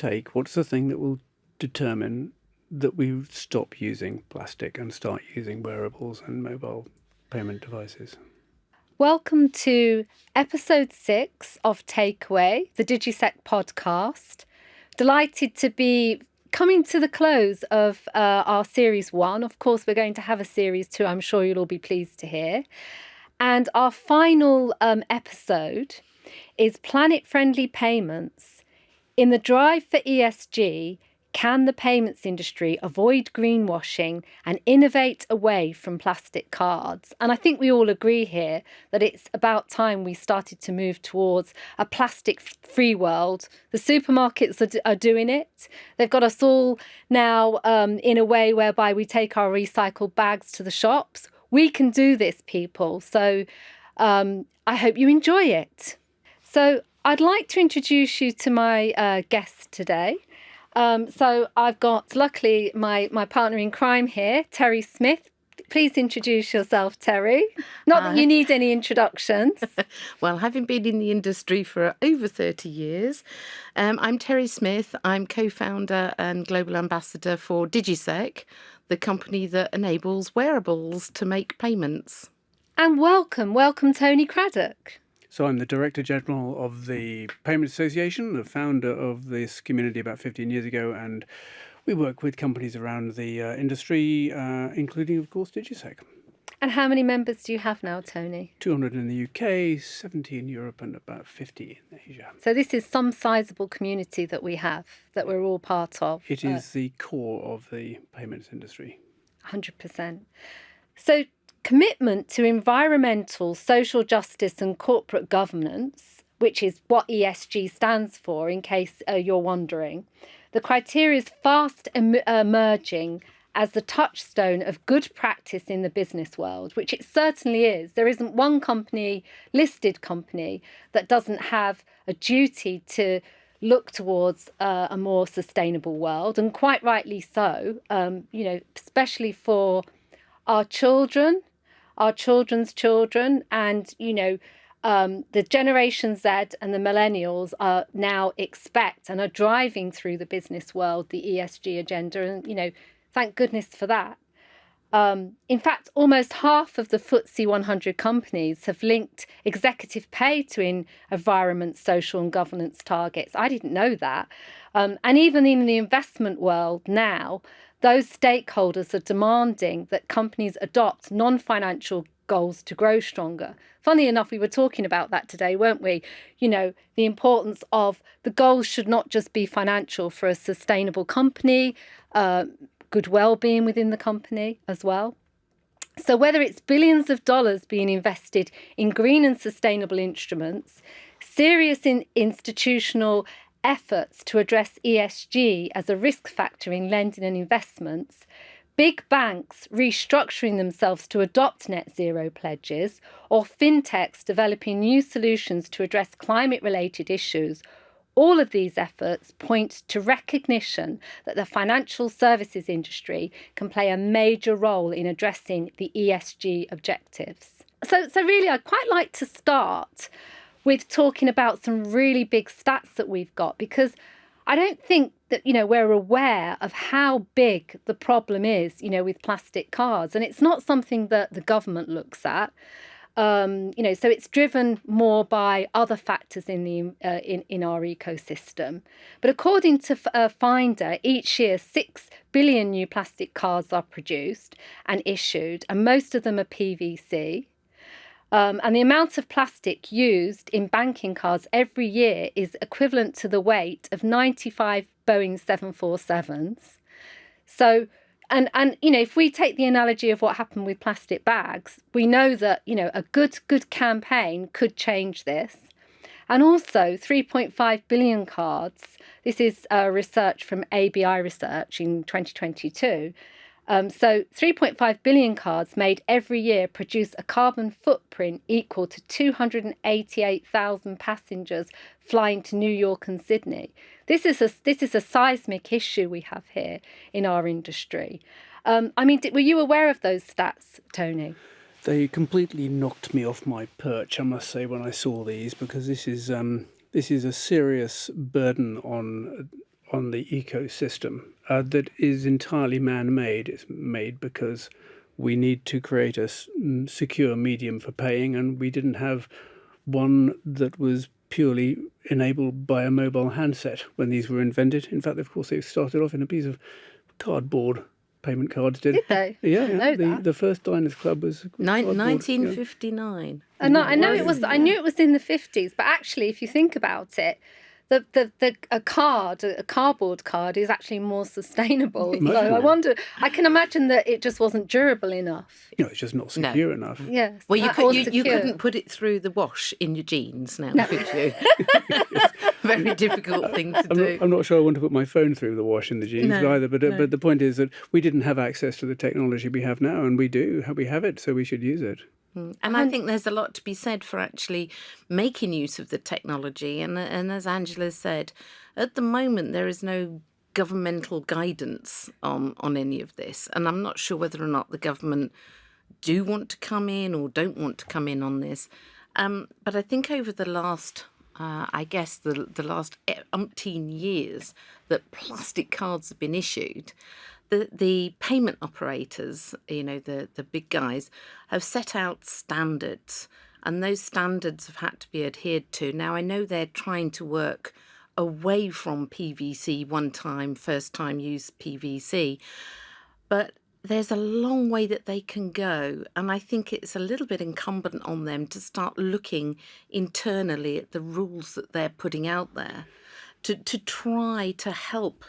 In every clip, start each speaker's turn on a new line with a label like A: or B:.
A: take? What's the thing that will determine that we stop using plastic and start using wearables and mobile payment devices?
B: Welcome to episode 6 of Takeaway, the DigiSec podcast. Delighted to be coming to the close of our series 1. Of course, we're going to have a series 2, I'm sure you'll all be pleased to hear. And our final episode is planet-friendly payments. In the drive for ESG, can the payments industry avoid greenwashing and innovate away from plastic cards? And I think we all agree here that it's about time we started to move towards a plastic-free world. The supermarkets are doing it. They've got us all now in a way whereby we take our recycled bags to the shops. We can do this, people. So I hope you enjoy it. So I'd like to introduce you to my guest today. So I've got, luckily, my partner in crime here, Terry Smith. Please introduce yourself, Terry. Not that you need any introductions.
C: Well, having been in the industry for over 30 years, I'm Terry Smith. I'm co-founder and global ambassador for DigiSec, the company that enables wearables to make payments.
B: And welcome Tony Craddock.
A: So I'm the Director General of the Payment Association, the founder of this community about 15 years ago, and we work with companies around the industry, including, of course, DigiSec.
B: And how many members do you have now, Tony?
A: 200 in the UK, 70 in Europe, and about 50 in Asia.
B: So this is some sizable community that we have, that we're all part of.
A: It is the core of the payments industry.
B: 100%. So commitment to environmental, social justice and corporate governance, which is what ESG stands for, in case you're wondering. The criteria is fast emerging as the touchstone of good practice in the business world, which it certainly is. There isn't one company, listed company, that doesn't have a duty to look towards a more sustainable world, and quite rightly so, especially for our children, our children's children, and, the Generation Z and the millennials are now expect and are driving through the business world the ESG agenda. And, thank goodness for that. In fact, almost half of the FTSE 100 companies have linked executive pay to environment, social and governance targets. I didn't know that. And even in the investment world now, those stakeholders are demanding that companies adopt non-financial goals to grow stronger. Funny enough, we were talking about that today, weren't we? The importance of the goals should not just be financial for a sustainable company, good well-being within the company as well. So whether it's billions of dollars being invested in green and sustainable instruments, serious institutional efforts to address ESG as a risk factor in lending and investments, big banks restructuring themselves to adopt net zero pledges, or fintechs developing new solutions to address climate-related issues, all of these efforts point to recognition that the financial services industry can play a major role in addressing the ESG objectives. So really, I'd quite like to start with talking about some really big stats that we've got, because I don't think that, we're aware of how big the problem is, with plastic cards. And it's not something that the government looks at. So it's driven more by other factors in our ecosystem. But according to Finder, each year 6 billion new plastic cards are produced and issued, and most of them are PVC. And the amount of plastic used in banking cards every year is equivalent to the weight of 95 Boeing 747s. So, and if we take the analogy of what happened with plastic bags, we know that, a good campaign could change this. And also 3.5 billion cards. This is research from ABI Research in 2022. So 3.5 billion cards made every year produce a carbon footprint equal to 288,000 passengers flying to New York and Sydney. This is a seismic issue we have here in our industry. Were you aware of those stats, Tony?
A: They completely knocked me off my perch, I must say, when I saw these, because this is a serious burden on on the ecosystem that is entirely man-made. It's made because we need to create a secure medium for paying, and we didn't have one that was purely enabled by a mobile handset when these were invented. In fact, of course, they started off in a piece of cardboard. Payment cards did.
B: Did they?
A: Yeah,
B: I didn't know that.
A: The first Diners Club was cardboard,
C: 1959.
B: And I know
A: Right.
B: it was. I knew it was in the 50s, but actually, if you think about it, a cardboard card is actually more sustainable.
A: Much
B: So I
A: more.
B: wonder. I can imagine that it just wasn't durable enough.
A: It's just not secure enough.
B: Yes.
C: Well, you,
B: or
C: you
B: secure.
C: couldn't put it through the wash in your jeans now, could you? Very difficult thing to do.
A: I'm not sure I want to put my phone through the wash in the jeans
C: No,
A: either, but the point is that we didn't have access to the technology we have now, and we do. We have it, so we should use it.
C: And I think there's a lot to be said for actually making use of the technology. And as Angela said, at the moment, there is no governmental guidance on any of this. And I'm not sure whether or not the government do want to come in or don't want to come in on this. But I think over the last, the last umpteen years that plastic cards have been issued, the payment operators, the big guys, have set out standards, and those standards have had to be adhered to. Now, I know they're trying to work away from PVC, one-time, first-time use PVC, but there's a long way that they can go, and I think it's a little bit incumbent on them to start looking internally at the rules that they're putting out there to try to help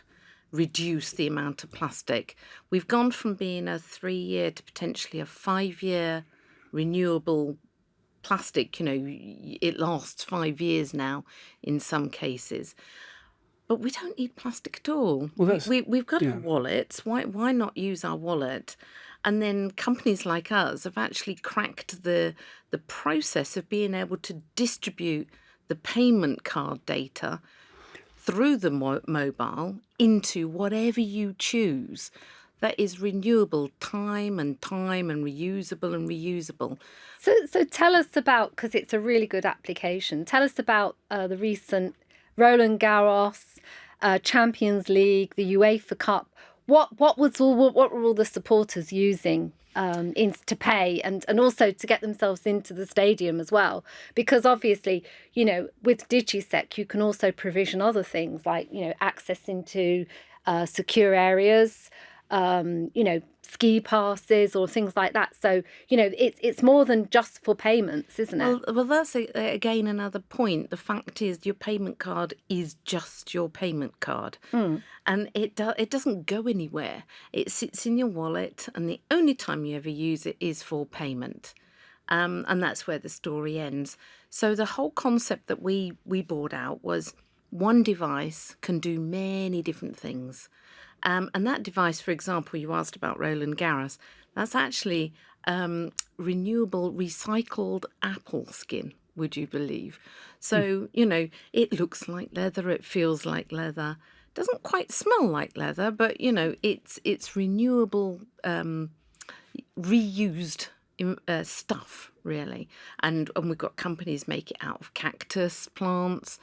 C: reduce the amount of plastic. We've gone from being a 3-year to potentially a 5-year renewable plastic. It lasts 5 years now in some cases. But we don't need plastic at all.
A: Well,
C: We've got our wallets. Why not use our wallet? And then companies like us have actually cracked the process of being able to distribute the payment card data through the mobile into whatever you choose that is renewable time and reusable.
B: So tell us about, because it's a really good application. Tell us about the recent Roland Garros, Champions League, the UEFA Cup. What were all the supporters using to pay and also to get themselves into the stadium as well? Because obviously, with DigiSec, you can also provision other things like, access into secure areas, ski passes or things like that. So, it's more than just for payments, isn't it?
C: Well, that's again another point. The fact is your payment card is just your payment card. And it doesn't go anywhere. It sits in your wallet, and the only time you ever use it is for payment. And that's where the story ends. So the whole concept that we brought out was one device can do many different things. And that device, for example, you asked about Roland Garros, that's actually renewable, recycled apple skin, would you believe? So, it looks like leather, it feels like leather. Doesn't quite smell like leather, but, it's renewable, reused stuff, really. And we've got companies make it out of cactus plants.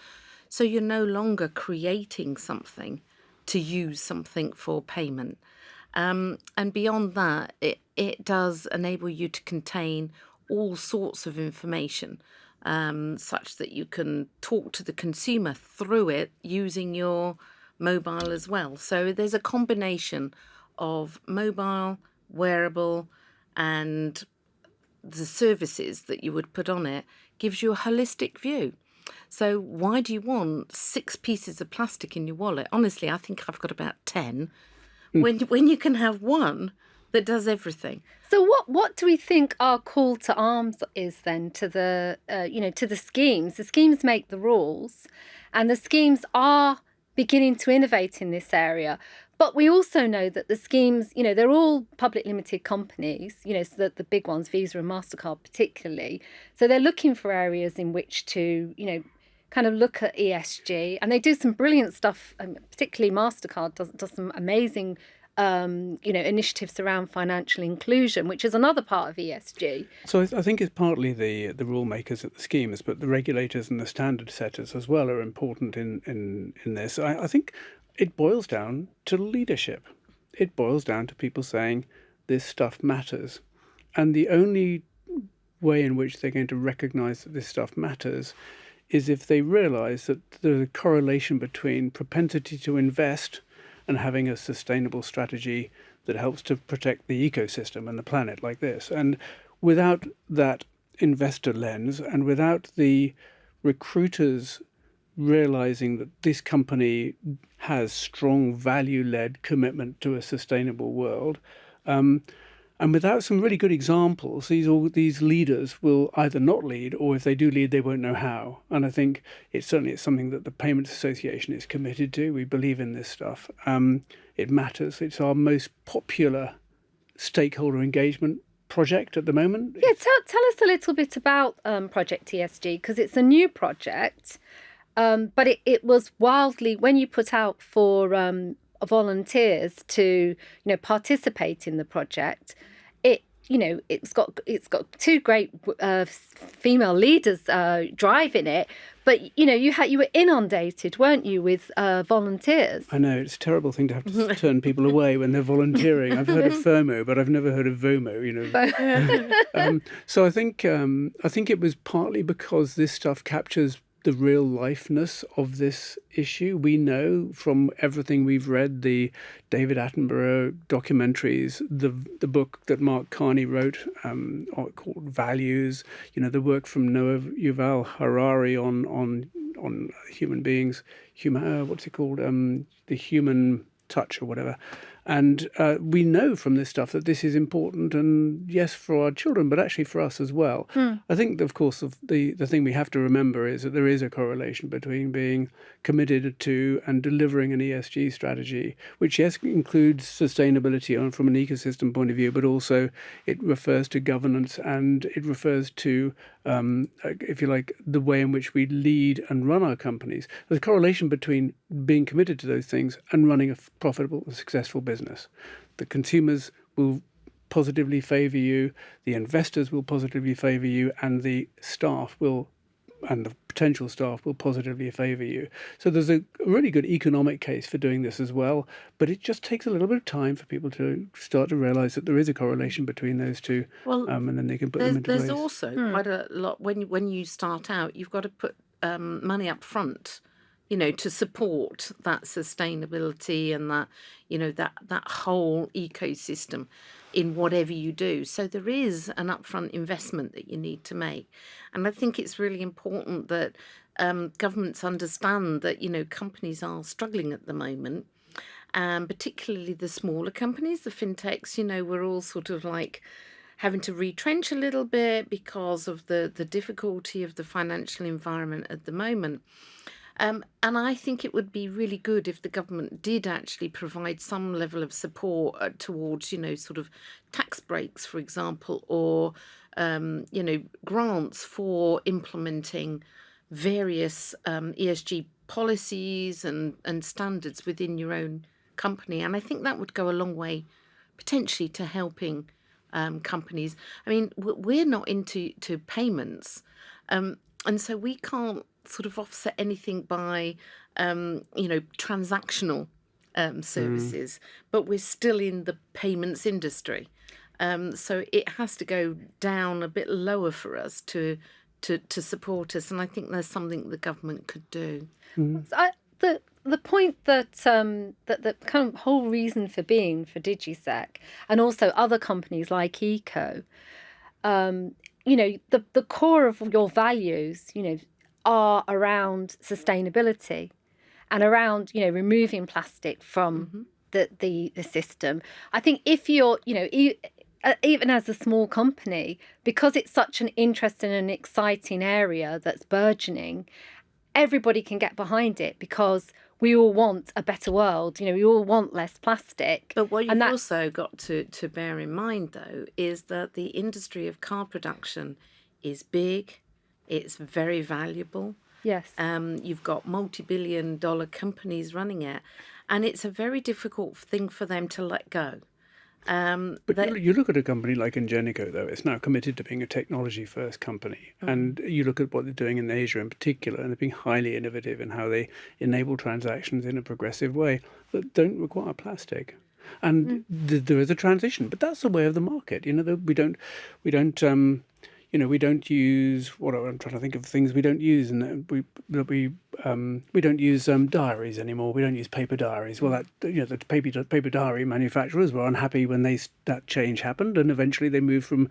C: So you're no longer creating something to use something for payment. And beyond that, it does enable you to contain all sorts of information, such that you can talk to the consumer through it using your mobile as well. So there's a combination of mobile, wearable, and the services that you would put on it gives you a holistic view. So why do you want 6 pieces of plastic in your wallet? Honestly, I think I've got about 10. When you can have one that does everything.
B: So what do we think our call to arms is then to the to the schemes? The schemes make the rules, and the schemes are beginning to innovate in this area. But we also know that the schemes, they're all public limited companies, so the big ones, Visa and MasterCard particularly. So they're looking for areas in which to, kind of look at ESG. And they do some brilliant stuff, particularly MasterCard does some amazing, initiatives around financial inclusion, which is another part of ESG.
A: So I think it's partly the rule makers at the schemes, but the regulators and the standard setters as well are important in this. I think it boils down to leadership. It boils down to people saying this stuff matters. And the only way in which they're going to recognize that this stuff matters is if they realize that there's a correlation between propensity to invest and having a sustainable strategy that helps to protect the ecosystem and the planet like this. And without that investor lens and without the recruiters realizing that this company has strong value-led commitment to a sustainable world, and without some really good examples, these leaders will either not lead, or if they do lead, they won't know how. And I think it's something that the Payments Association is committed to. We believe in this stuff. It matters. It's our most popular stakeholder engagement project at the moment.
B: Yeah, tell us a little bit about Project ESG, because it's a new project, but it was wildly, when you put out for volunteers to participate in the project, it's got two great female leaders driving it, but you were inundated, weren't you, with volunteers?
A: I know, it's a terrible thing to have to turn people away when they're volunteering. I've heard of FOMO, but I've never heard of VOMO. So I think it was partly because this stuff captures the real lifeness of this issue. We know from everything we've read, the David Attenborough documentaries, the book that Mark Carney wrote called Values, the work from Noah Yuval Harari on human beings, what's it called? The Human Touch or whatever. And we know from this stuff that this is important, and yes, for our children, but actually for us as well. I think, of course, the thing we have to remember is that there is a correlation between being committed to and delivering an ESG strategy, which, yes, includes sustainability from an ecosystem point of view, but also it refers to governance and it refers to, if you like, the way in which we lead and run our companies. There's a correlation between being committed to those things and running a profitable and successful business. The consumers will positively favour you, the investors will positively favour you, and the potential staff will positively favour you. So there's a really good economic case for doing this as well, but it just takes a little bit of time for people to start to realise that there is a correlation between those two, and then they can put them into place.
C: There's also quite a lot, when you start out, you've got to put money up front, to support that sustainability and that, that whole ecosystem in whatever you do. So there is an upfront investment that you need to make. And I think it's really important that governments understand that, companies are struggling at the moment, and particularly the smaller companies, the fintechs, we're all sort of like having to retrench a little bit because of the difficulty of the financial environment at the moment. And I think it would be really good if the government did actually provide some level of support towards, sort of tax breaks, for example, or, grants for implementing various ESG policies and standards within your own company. And I think that would go a long way potentially to helping companies. I mean, we're not into payments, and so we can't sort of offset anything by, transactional services, but we're still in the payments industry. So it has to go down a bit lower for us to support us, and I think there's something the government could do.
B: The point that the kind of whole reason for being for DigiSec and also other companies like Eco, the core of your values, are around sustainability and around, removing plastic from the system. I think if you're, even as a small company, because it's such an interesting and exciting area that's burgeoning, everybody can get behind it because we all want a better world. We all want less plastic.
C: But what you've also got to bear in mind, though, is that the industry of car production is big. It's very valuable.
B: Yes.
C: You've got multi-billion-dollar companies running it, and it's a very difficult thing for them to let go.
A: But you look at a company like Ingenico, though, it's now committed to being a technology-first company. And you look at what they're doing in Asia in particular, and they're being highly innovative in how they enable transactions in a progressive way that don't require plastic. And there is a transition, but that's the way of the market. We don't use what I'm trying to think of things we don't use, and we don't use diaries anymore. We don't use paper diaries. Well, the paper diary manufacturers were unhappy when that change happened, and eventually they moved from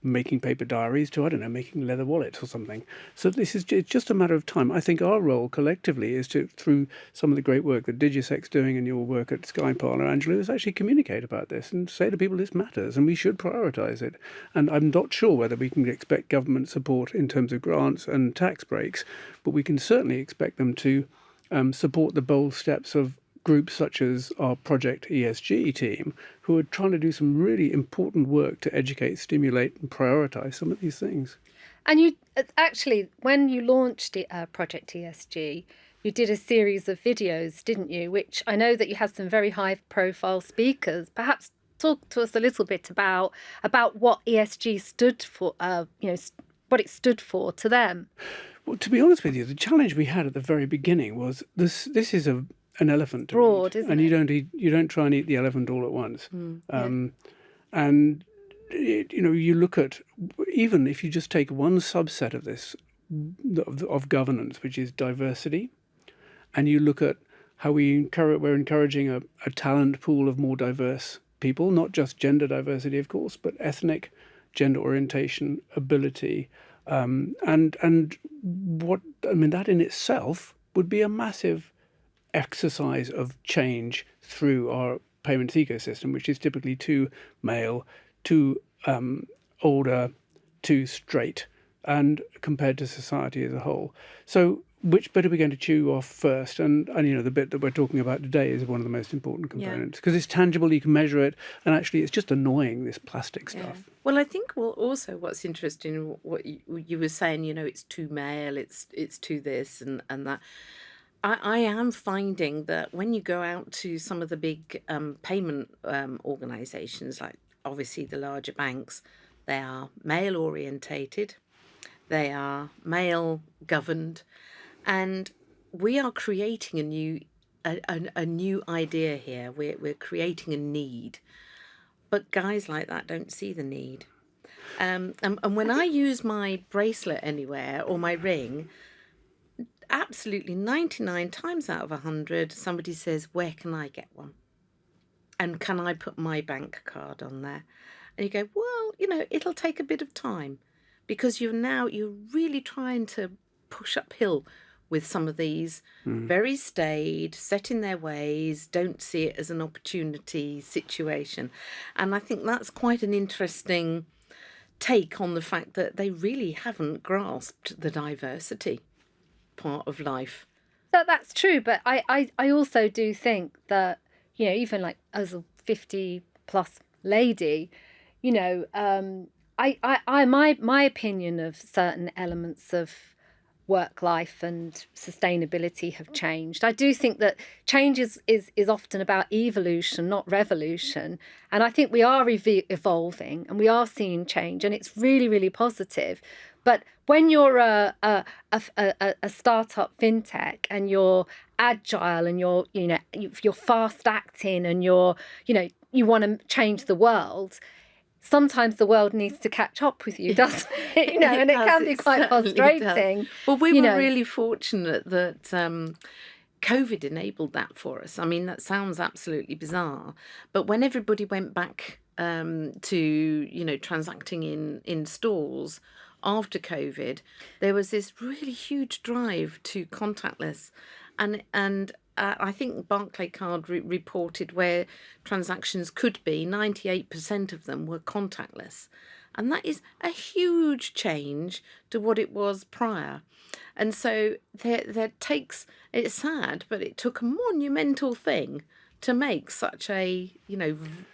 A: making paper diaries to, I don't know, making leather wallets or something. So it's just a matter of time. I think our role collectively is to, through some of the great work that Digisec's doing and your work at Skypartner, Angela, is actually communicate about this and say to people this matters and we should prioritise it. And I'm not sure whether we can expect government support in terms of grants and tax breaks, but we can certainly expect them to support the bold steps of groups such as our Project ESG team, who are trying to do some really important work to educate, stimulate and prioritise some of these things.
B: And you actually, when you launched Project ESG, you did a series of videos, didn't you? Which I know that you had some very high-profile speakers. Perhaps talk to us a little bit about what ESG stood for. What it stood for to them.
A: Well, to be honest with you, the challenge we had at the very beginning was this is an elephant to
B: Broad,
A: eat,
B: isn't
A: and
B: it?
A: you don't try and eat the elephant all at once.
B: Yeah.
A: And you look at, even if you just take one subset of this of governance, which is diversity, and you look at how we're encouraging a talent pool of more diverse people, not just gender diversity, of course, but ethnic, gender orientation, ability, and what I mean, that in itself would be a massive exercise of change through our payments ecosystem, which is typically too male, too older, too straight, and compared to society as a whole. So which bit are we going to chew off first? And the bit that we're talking about today is one of the most important components because it's tangible, you can measure it, and actually it's just annoying, this plastic stuff.
C: Yeah. Well, I think also what's interesting, what you were saying, it's too male, it's too this and that. I am finding that when you go out to some of the big payment organisations, like obviously the larger banks, they are male orientated, they are male governed, and we are creating a new idea here. We're creating a need, but guys like that don't see the need. And when I use my bracelet anywhere or my ring, absolutely 99 times out of 100, somebody says, where can I get one? And can I put my bank card on there? And you go, well, it'll take a bit of time because you're really trying to push uphill with some of these very staid, set in their ways, don't see it as an opportunity situation. And I think that's quite an interesting take on the fact that they really haven't grasped the diversity part of life.
B: That's true, but I also do think that even like as a 50 plus lady, my opinion of certain elements of work life and sustainability have changed. I do think that change is often about evolution, not revolution, and I think we are evolving and we are seeing change, and it's really, really positive. But when you're a startup fintech and you're agile and you're fast acting and you want to change the world, sometimes the world needs to catch up with you, doesn't it? And it can be quite frustrating.
C: Well, we were really fortunate that COVID enabled that for us. I mean, that sounds absolutely bizarre, but when everybody went back to transacting in stores after COVID, there was this really huge drive to contactless, and I think Barclaycard reported where transactions could be 98% of them were contactless, and that is a huge change to what it was prior. And so it's sad, but it took a monumental thing to make such a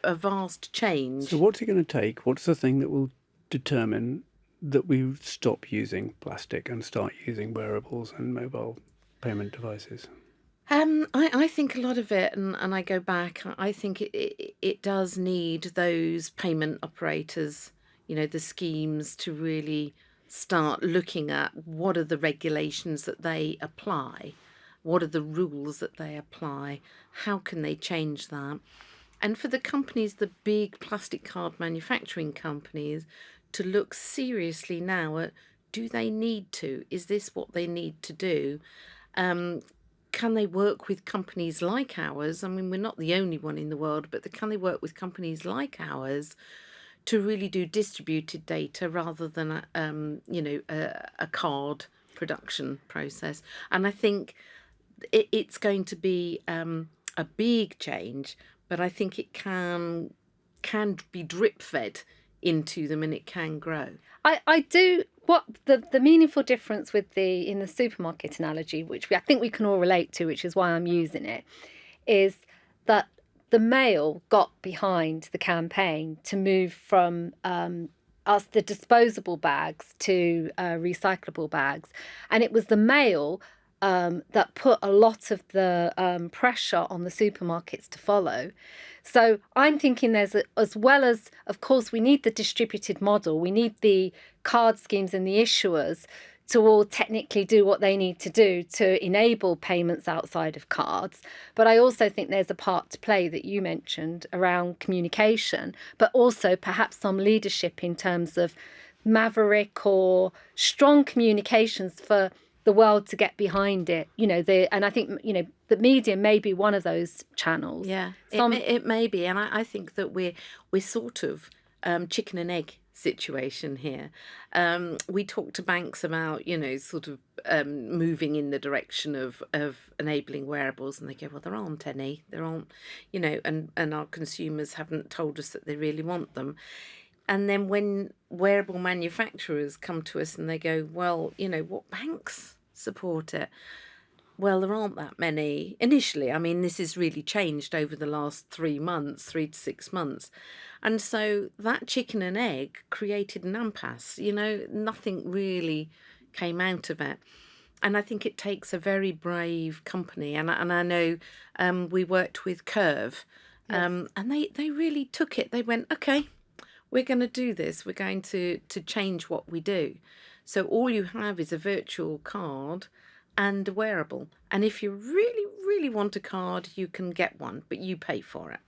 C: vast change.
A: So what's it going to take? What's the thing that will determine that we stop using plastic and start using wearables and mobile payment devices?
C: I think a lot of it, and I go back, I think it does need those payment operators, the schemes to really start looking at what are the regulations that they apply, what are the rules that they apply, how can they change that. And for the companies, the big plastic card manufacturing companies, to look seriously now at, do they need to? Is this what they need to do? Um, can they work with companies like ours? I mean, we're not the only one in the world, but can they work with companies like ours to really do distributed data rather than a card production process? And I think it's going to be a big change, but I think it can be drip fed into them, and it can grow.
B: I do what the meaningful difference with in the supermarket analogy, which I think we can all relate to, which is why I'm using it, is that the Mail got behind the campaign to move from the disposable bags to recyclable bags, and it was the Mail that put a lot of the pressure on the supermarkets to follow. So I'm thinking as well as, of course, we need the distributed model, we need the card schemes and the issuers to all technically do what they need to do to enable payments outside of cards. But I also think there's a part to play that you mentioned around communication, but also perhaps some leadership in terms of maverick or strong communications for the world to get behind it, and I think, the media may be one of those channels.
C: Yeah, it may be. And I think that we're sort of chicken and egg situation here. We talk to banks about, sort of moving in the direction of enabling wearables, and they go, well, there aren't any. There aren't, and our consumers haven't told us that they really want them. And then when wearable manufacturers come to us and they go, well, what banks support it? Well, there aren't that many initially. I mean, this has really changed over the last 3 to 6 months. And so that chicken and egg created an impasse. Nothing really came out of it. And I think it takes a very brave company. And I know we worked with Curve, and they really took it. They went, okay, we're going to do this. We're going to change what we do. So all you have is a virtual card and a wearable. And if you really, really want a card, you can get one, but you pay for it.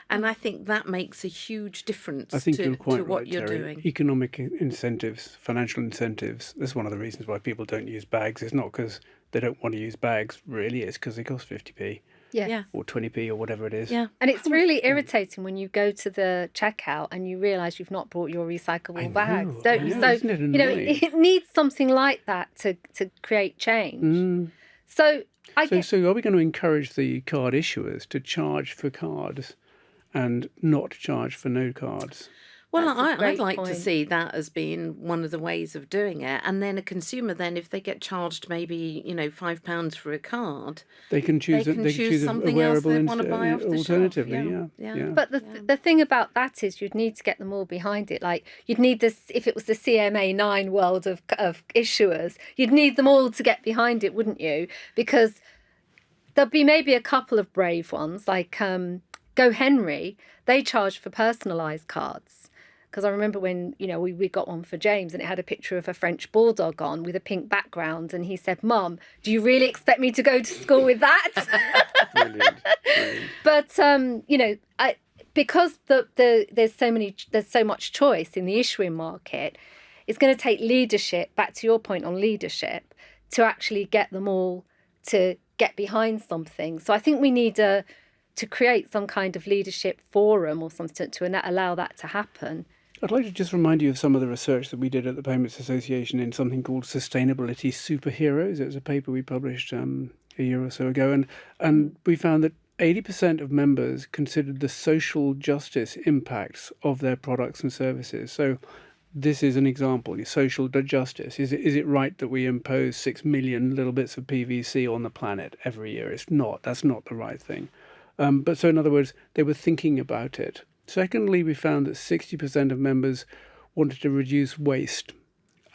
C: And I think that makes a huge difference to what you're doing.
A: Economic incentives, financial incentives, that's one of the reasons why people don't use bags. It's not because they don't want to use bags, really. It's because they cost 50p.
B: Yeah.
A: Or 20p or whatever it is.
C: Yeah.
B: And it's really irritating when you go to the checkout and you realise you've not brought your recyclable bags, don't you? So,
A: isn't it annoying?
B: It needs something like that to create change. So
A: are we going to encourage the card issuers to charge for cards and not charge for no cards?
C: Well, I'd like to see that as being one of the ways of doing it. And then a consumer, if they get charged maybe, £5 for a card,
A: they can choose
C: something
A: a wearable
C: else they want to buy off the
A: alternatively.
C: shelf.
A: Yeah.
B: But the thing about that is you'd need to get them all behind it. Like you'd need this, if it was the CMA 9 world of issuers, you'd need them all to get behind it, wouldn't you? Because there'll be maybe a couple of brave ones, like Go Henry, they charge for personalised cards. Because I remember when, we got one for James and it had a picture of a French bulldog on with a pink background. And he said, Mum, do you really expect me to go to school with that?
A: Brilliant.
B: But, because there's so much choice in the issuing market, it's going to take leadership, back to your point on leadership, to actually get them all to get behind something. So I think we need to create some kind of leadership forum or something to allow that to happen.
A: I'd like to just remind you of some of the research that we did at the Payments Association in something called Sustainability Superheroes. It was a paper we published a year or so ago, and we found that 80% of members considered the social justice impacts of their products and services. So this is an example, social justice. Is it right that we impose 6 million little bits of PVC on the planet every year? It's not. That's not the right thing. But so in other words, they were thinking about it. Secondly, we found that 60% of members wanted to reduce waste.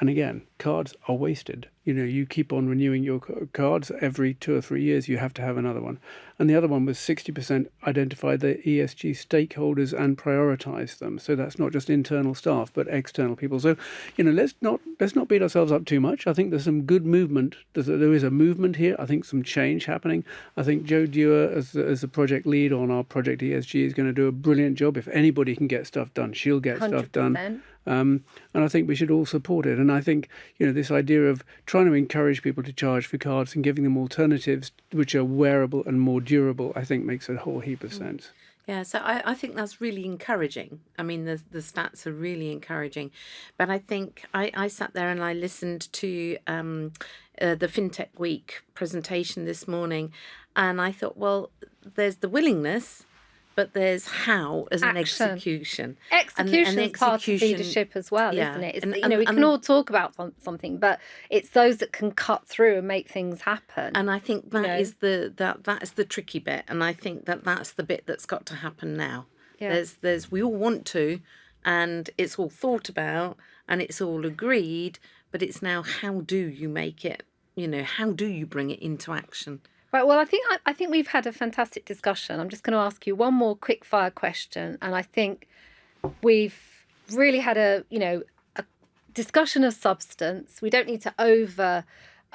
A: And again, cards are wasted. You keep on renewing your cards every 2 or 3 years. You have to have another one. And the other one was 60% identify the ESG stakeholders and prioritize them. So that's not just internal staff, but external people. So, let's not beat ourselves up too much. I think there's some good movement. There is a movement here. I think some change happening. I think Jo Dewar, as the project lead on our project ESG, is going to do a brilliant job. If anybody can get stuff done, she'll get
B: 100%.
A: stuff done. And I think we should all support it. And I think, this idea of trying to encourage people to charge for cards and giving them alternatives which are wearable and more durable, I think makes a whole heap of sense.
C: Yeah, so I think that's really encouraging. I mean, the stats are really encouraging. But I think I sat there and I listened to the FinTech Week presentation this morning, and I thought, well, there's the willingness, but there's how as an
B: Action.
C: execution.
B: Execution is part of leadership as well,
C: yeah.
B: isn't it? It's,
C: And
B: we can all talk about something, but it's those that can cut through and make things happen.
C: And I think that is that's the tricky bit, and I think that's the bit that's got to happen now.
B: Yeah.
C: There's we all want to, and it's all thought about, and it's all agreed, but it's now how do you make it? How do you bring it into action?
B: Right. Well, I think we've had a fantastic discussion. I'm just going to ask you one more quick fire question, and I think we've really had a discussion of substance. We don't need to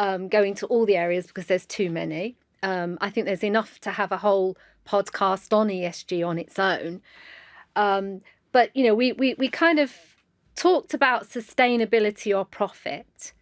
B: go into all the areas because there's too many. I think there's enough to have a whole podcast on ESG on its own. But we kind of talked about sustainability or profit.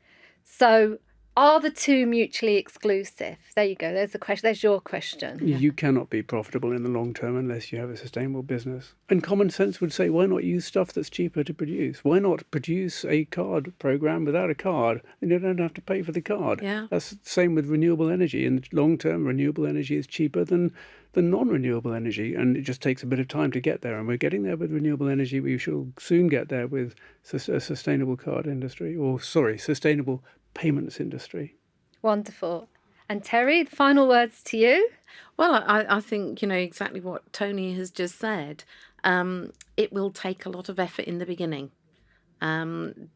B: So, are the two mutually exclusive? There you go. There's the question. There's your question.
A: You cannot be profitable in the long term unless you have a sustainable business. And common sense would say, why not use stuff that's cheaper to produce? Why not produce a card program without a card? And you don't have to pay for the card.
C: Yeah.
A: That's the same with renewable energy. In the long term, renewable energy is cheaper than non-renewable energy, and it just takes a bit of time to get there. And we're getting there with renewable energy. We shall soon get there with a sustainable card industry, sustainable payments industry.
B: Wonderful. And Terry, the final words to you.
C: Well, I think exactly what Tony has just said. It will take a lot of effort in the beginning. Don't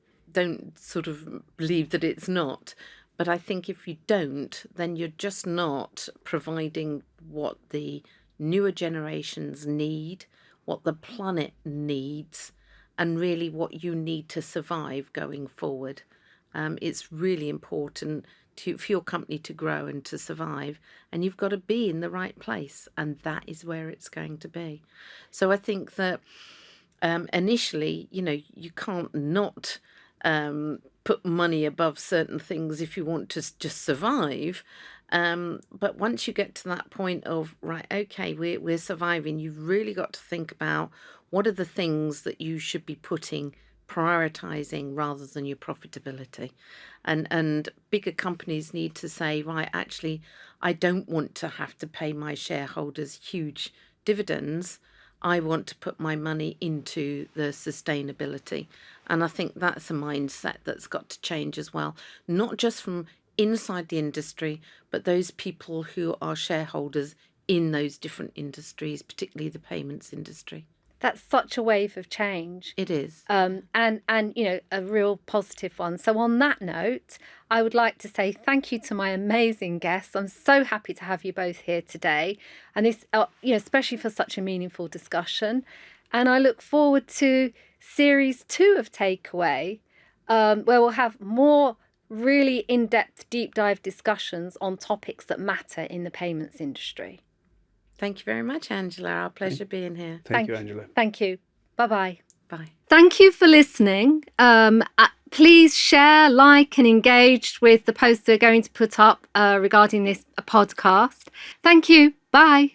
C: sort of believe that it's not. But I think if you don't, then you're just not providing what the newer generations need, what the planet needs, and really what you need to survive going forward. It's really important for your company to grow and to survive, and you've got to be in the right place, and that is where it's going to be. So I think that initially, you can't not put money above certain things if you want to just survive. But once you get to that point of, right, okay, we're surviving, you've really got to think about what are the things that you should be prioritizing rather than your profitability. And bigger companies need to say, right, actually, I don't want to have to pay my shareholders huge dividends. I want to put my money into the sustainability. And I think that's a mindset that's got to change as well, not just from inside the industry, but those people who are shareholders in those different industries, particularly the payments industry.
B: That's such a wave of change.
C: It is.
B: And a real positive one. So on that note, I would like to say thank you to my amazing guests. I'm so happy to have you both here today. And this, especially for such a meaningful discussion. And I look forward to series 2 of Takeaway, where we'll have more really in-depth, deep dive discussions on topics that matter in the payments industry.
C: Thank you very much, Angela. Our pleasure being here.
A: Thank you, Angela.
B: Thank you. Bye-bye.
C: Bye.
B: Thank you for listening. Please share, like, and engage with the posts we're going to put up regarding this podcast. Thank you. Bye.